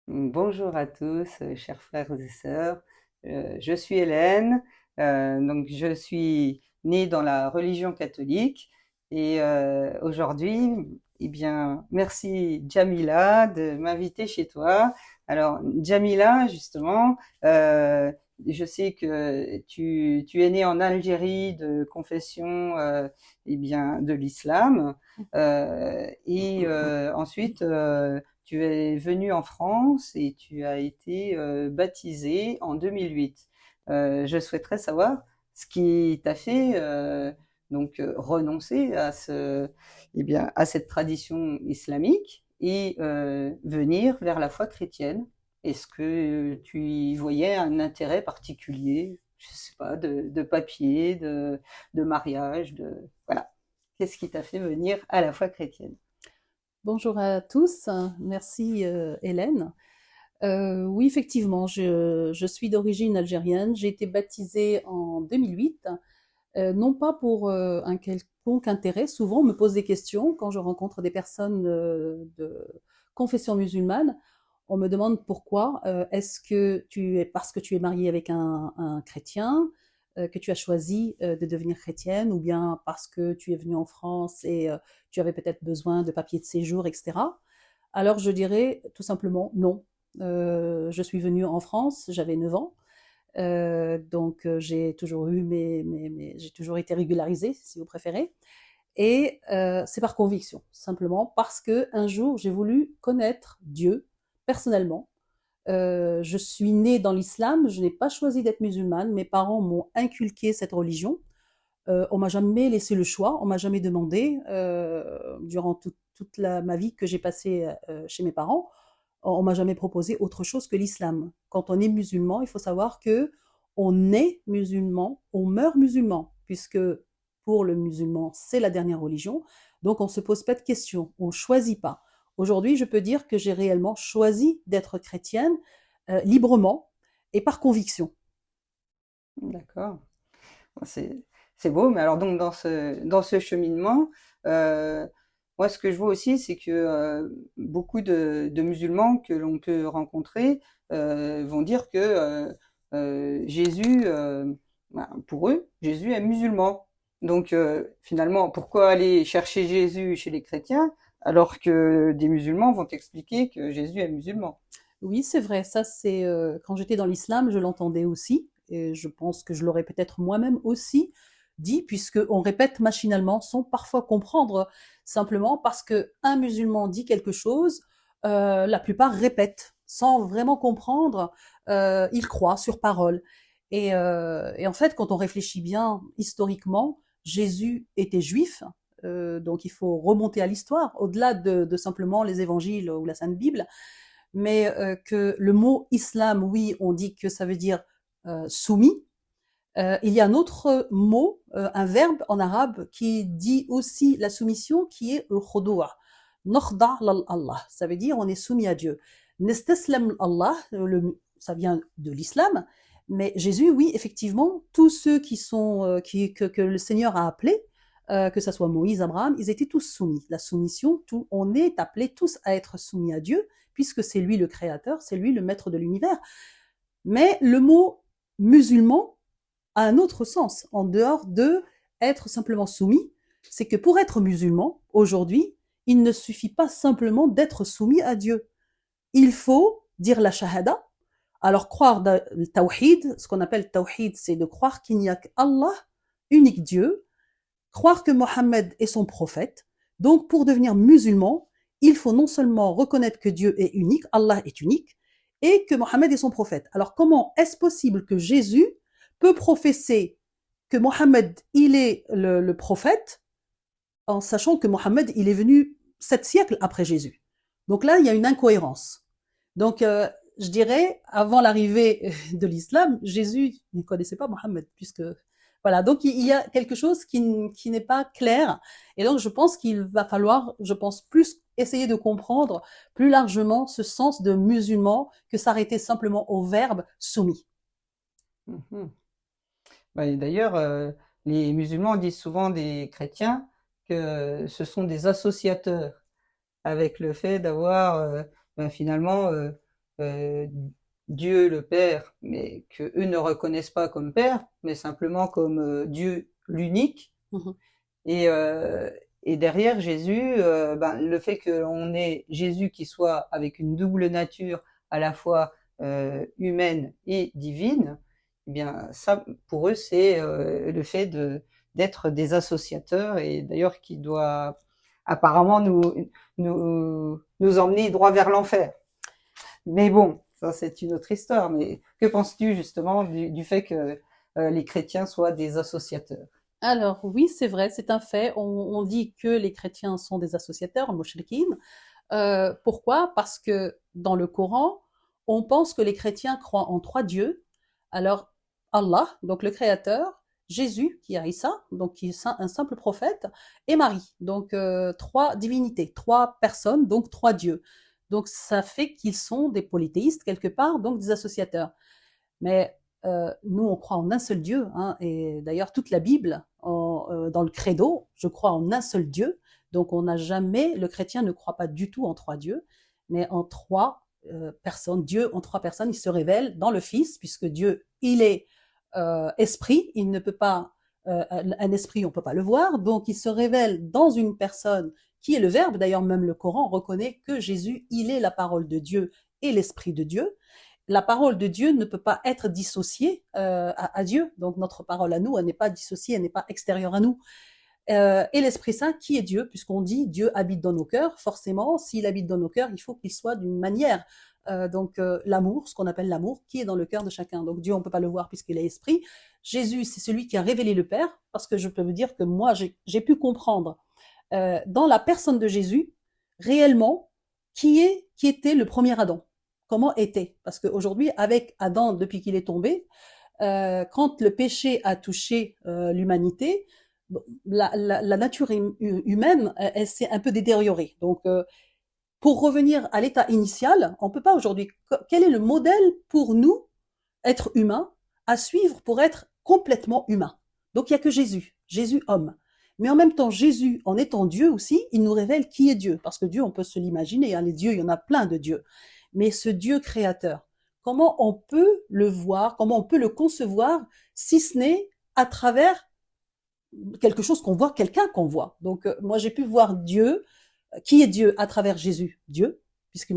Bonjour à tous, chers frères et sœurs. Je suis Hélène, donc je suis née dans la religion catholique et aujourd'hui, eh bien, merci Jamila de m'inviter chez toi. Alors Jamila, justement, je sais que tu es née en Algérie de confession, eh bien, de l'islam, et ensuite tu es venu en France et tu as été baptisé en 2008. Je souhaiterais savoir ce qui t'a fait renoncer à eh bien, à cette tradition islamique et venir vers la foi chrétienne. Est-ce que tu y voyais un intérêt particulier, je sais pas, de papier, de mariage, voilà. Qu'est-ce qui t'a fait venir à la foi chrétienne? Bonjour à tous, merci Hélène. Oui, effectivement, je suis d'origine algérienne. J'ai été baptisée en 2008, non pas pour un quelconque intérêt. Souvent, on me pose des questions quand je rencontre des personnes de confession musulmane. On me demande pourquoi. Est-ce que tu es parce que tu es mariée avec un chrétien que tu as choisi de devenir chrétienne, ou bien parce que tu es venue en France et tu avais peut-être besoin de papiers de séjour, etc. Alors je dirais tout simplement non. Je suis venue en France, j'avais 9 ans, donc j'ai toujours eu j'ai toujours été régularisée, si vous préférez. Et c'est par conviction, simplement parce que un jour j'ai voulu connaître Dieu personnellement. Je suis née dans l'islam, je n'ai pas choisi d'être musulmane, mes parents m'ont inculqué cette religion. On m'a jamais laissé le choix, on m'a jamais demandé durant ma vie que j'ai passée chez mes parents, on m'a jamais proposé autre chose que l'islam. Quand on est musulman, il faut savoir que on est musulman, on meurt musulman, puisque pour le musulman, c'est la dernière religion. Donc on se pose pas de questions, on choisit pas. Aujourd'hui, je peux dire que j'ai réellement choisi d'être chrétienne librement et par conviction. D'accord. C'est c'est beau, mais alors donc dans ce cheminement, euh, moi ce que je vois aussi, c'est que beaucoup de musulmans que l'on peut rencontrer vont dire que Jésus, pour eux, Jésus est musulman. Donc finalement, pourquoi aller chercher Jésus chez les chrétiens alors que des musulmans vont expliquer que Jésus est musulman? Oui, c'est vrai. Ça, c'est quand j'étais dans l'islam, je l'entendais aussi, et je pense que je l'aurais peut-être moi-même aussi dit, puisque on répète machinalement, sans parfois comprendre, simplement parce que un musulman dit quelque chose, la plupart répètent sans vraiment comprendre. Ils croient sur parole. Et en fait, quand on réfléchit bien historiquement, Jésus était juif. Donc il faut remonter à l'histoire, au-delà de simplement les évangiles ou la Sainte Bible, mais que le mot islam, oui, on dit que ça veut dire soumis. Il y a un autre mot, un verbe en arabe qui dit aussi la soumission, qui est le khodoua. Nokhda Allah, ça veut dire on est soumis à Dieu. Nestaslam Allah, ça vient de l'islam, mais Jésus, oui, effectivement, tous ceux que le Seigneur a appelés, que ce soit Moïse, Abraham, ils étaient tous soumis. La soumission, on est appelés tous à être soumis à Dieu, puisque c'est lui le créateur, c'est lui le maître de l'univers. Mais le mot musulman a un autre sens, en dehors de être simplement soumis. C'est que pour être musulman, aujourd'hui, il ne suffit pas simplement d'être soumis à Dieu. Il faut dire la shahada. Alors, croire dans le tawhid, ce qu'on appelle tawhid, c'est de croire qu'il n'y a qu'Allah, unique Dieu, croire que Mohammed est son prophète. Donc, pour devenir musulman, il faut non seulement reconnaître que Dieu est unique, Allah est unique, et que Mohammed est son prophète. Alors, comment est-ce possible que Jésus peut professer que Mohammed, il est le prophète, en sachant que Mohammed, il est venu 7 siècles après Jésus? Donc là, il y a une incohérence. Donc, je dirais, avant l'arrivée de l'islam, Jésus ne connaissait pas Mohammed, puisque voilà. Donc, il y a quelque chose qui n'est pas clair. Et donc, je pense qu'il va falloir, je pense, plus essayer de comprendre plus largement ce sens de musulman que s'arrêter simplement au verbe soumis. Mhm. Bah, et d'ailleurs, les musulmans disent souvent des chrétiens que ce sont des associateurs avec le fait d'avoir finalement euh, Dieu le Père, mais que eux ne reconnaissent pas comme Père, mais simplement comme Dieu l'unique. Mhm. Et, euh, et derrière Jésus, ben, le fait qu'on ait Jésus qui soit avec une double nature à la fois humaine et divine, eh bien ça pour eux c'est le fait d'être des associateurs et d'ailleurs qui doit apparemment nous emmener droit vers l'enfer. Mais bon, ça c'est une autre histoire. Mais que penses-tu justement du fait que les chrétiens soient des associateurs? Alors oui, c'est vrai, c'est un fait. On dit que les chrétiens sont des associateurs, mushrikin. Pourquoi? Parce que dans le Coran, on pense que les chrétiens croient en trois dieux. Alors Allah, donc le Créateur, Jésus, qui est Issa, donc qui est un simple prophète, et Marie, donc trois divinités, trois personnes, donc trois dieux. Donc ça fait qu'ils sont des polythéistes quelque part, donc des associateurs. Mais nous, on croit en un seul Dieu, hein, et d'ailleurs toute la Bible, dans le credo, je crois en un seul Dieu. Donc on n'a jamais, le chrétien ne croit pas du tout en trois dieux, mais en trois personnes. Dieu en trois personnes, il se révèle dans le Fils, puisque Dieu, il est esprit, il ne peut pas, un esprit, on ne peut pas le voir, donc il se révèle dans une personne qui est le Verbe. D'ailleurs, même le Coran reconnaît que Jésus, il est la parole de Dieu et l'esprit de Dieu. La parole de Dieu ne peut pas être dissociée à Dieu. Donc notre parole à nous, elle n'est pas dissociée, elle n'est pas extérieure à nous. Et l'Esprit Saint, qui est Dieu, puisqu'on dit Dieu habite dans nos cœurs, forcément, s'il habite dans nos cœurs, il faut qu'il soit d'une manière. L'amour, ce qu'on appelle l'amour, qui est dans le cœur de chacun. Donc Dieu, on ne peut pas le voir puisqu'il est esprit. Jésus, c'est celui qui a révélé le Père, parce que je peux vous dire que moi, j'ai pu comprendre dans la personne de Jésus, réellement, qui était le premier Adam. Comment était? Parce qu'aujourd'hui, avec Adam, depuis qu'il est tombé, quand le péché a touché l'humanité, la nature humaine, elle s'est un peu détériorée. Donc, pour revenir à l'état initial, on ne peut pas aujourd'hui. Quel est le modèle pour nous, être humains, à suivre pour être complètement humain? Donc, il n'y a que Jésus, Jésus homme. Mais en même temps, Jésus, en étant Dieu aussi, il nous révèle qui est Dieu. Parce que Dieu, on peut se l'imaginer, hein, les dieux, il y en a plein de dieux. Mais ce Dieu créateur, comment on peut le voir, comment on peut le concevoir, si ce n'est à travers quelque chose qu'on voit, quelqu'un qu'on voit. Donc, moi, j'ai pu voir Dieu, qui est Dieu à travers Jésus, Dieu, puisqu'il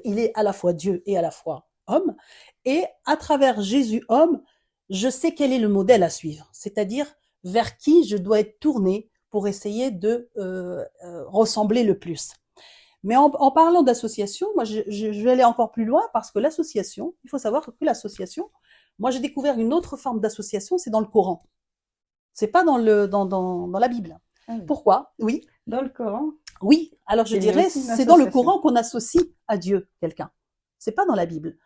il est à la fois Dieu et à la fois homme. Et à travers Jésus, homme, je sais quel est le modèle à suivre, c'est-à-dire vers qui je dois être tourné pour essayer de ressembler le plus. Mais en parlant d'association, moi, je vais aller encore plus loin parce que l'association, il faut savoir que l'association, moi, j'ai découvert une autre forme d'association, c'est dans le Coran. C'est pas dans la Bible. Ah oui. Pourquoi? Oui. Dans le Coran, Oui. Alors je il y a dirais, aussi une c'est dans le association. Coran qu'on associe à Dieu quelqu'un. C'est pas dans la Bible.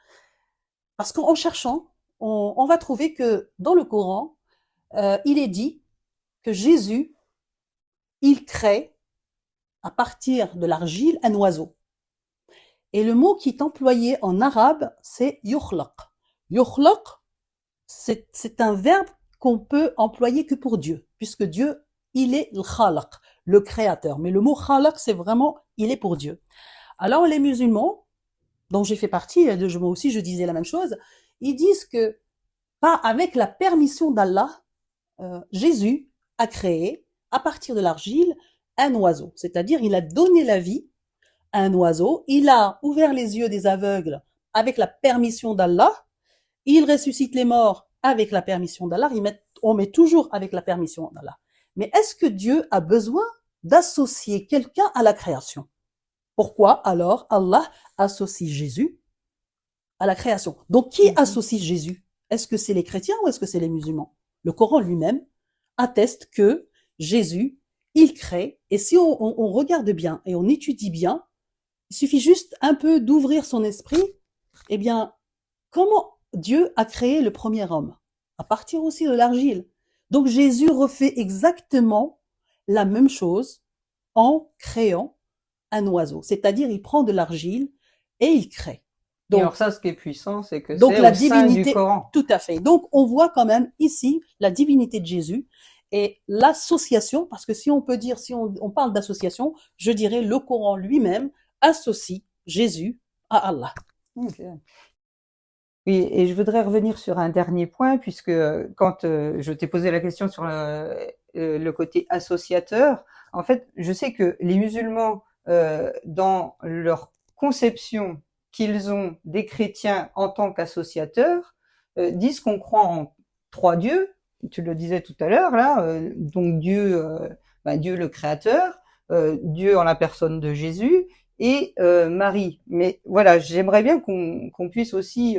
Parce qu'en cherchant, on va trouver que dans le Coran, il est dit que Jésus, il crée à partir de l'argile un oiseau. Et le mot qui est employé en arabe, c'est yukhlaq. Yukhlaq, c'est un verbe qu'on peut employer que pour Dieu, puisque Dieu, il est le khalaq, le créateur. Mais le mot khalaq, c'est vraiment, il est pour Dieu. Alors les musulmans, dont j'ai fait partie, moi aussi je disais la même chose, ils disent que pas avec la permission d'Allah, Jésus a créé, à partir de l'argile, un oiseau. C'est-à-dire, il a donné la vie à un oiseau, il a ouvert les yeux des aveugles avec la permission d'Allah, il ressuscite les morts avec la permission d'Allah, on met toujours avec la permission d'Allah. Mais est-ce que Dieu a besoin d'associer quelqu'un à la création? Pourquoi alors Allah associe Jésus à la création? Donc qui associe Jésus? Est-ce que c'est les chrétiens ou est-ce que c'est les musulmans? Le Coran lui-même atteste que Jésus, il crée, et si on regarde bien et on étudie bien, il suffit juste un peu d'ouvrir son esprit, eh bien, comment Dieu a créé le premier homme? À partir aussi de l'argile. Donc Jésus refait exactement la même chose en créant un oiseau. C'est-à-dire, il prend de l'argile et il crée. Et Donc, alors ça, ce qui est puissant, c'est que donc c'est la au sein du divinité, Coran. tout à fait. Donc on voit quand même ici la divinité de Jésus et l'association, parce que si on peut dire, si on parle d'association, je dirais le Coran lui-même associe Jésus à Allah. Ok. Oui, et je voudrais revenir sur un dernier point, puisque quand je t'ai posé la question sur le côté associateur, en fait, je sais que les musulmans, dans leur conception qu'ils ont des chrétiens en tant qu'associateurs, disent qu'on croit en trois dieux, tu le disais tout à l'heure, là, donc Dieu, Dieu le Créateur, Dieu en la personne de Jésus, et Marie. Mais voilà, j'aimerais bien qu'on puisse aussi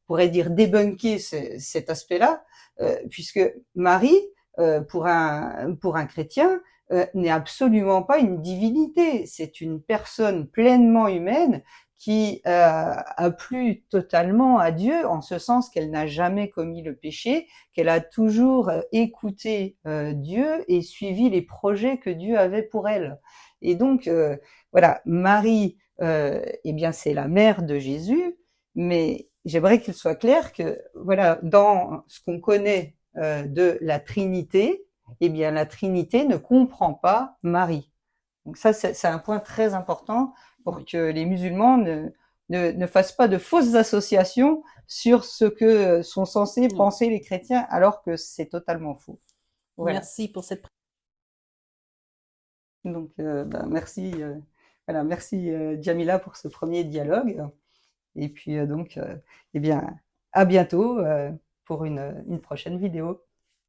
pourrait dire débunker cet aspect-là, puisque Marie, pour un chrétien, n'est absolument pas une divinité. C'est une personne pleinement humaine qui a plu totalement à Dieu, en ce sens qu'elle n'a jamais commis le péché, qu'elle a toujours écouté Dieu et suivi les projets que Dieu avait pour elle. Et donc, voilà, Marie, eh bien, c'est la mère de Jésus, mais j'aimerais qu'il soit clair que, voilà, dans ce qu'on connaît de la Trinité, eh bien, la Trinité ne comprend pas Marie. Donc ça, c'est un point très important pour que les musulmans ne fassent pas de fausses associations sur ce que sont censés penser les chrétiens, alors que c'est totalement faux. Voilà. Merci pour cette. Donc, merci, voilà, merci Jamila pour ce premier dialogue. Et puis donc, eh bien, à bientôt pour une prochaine vidéo.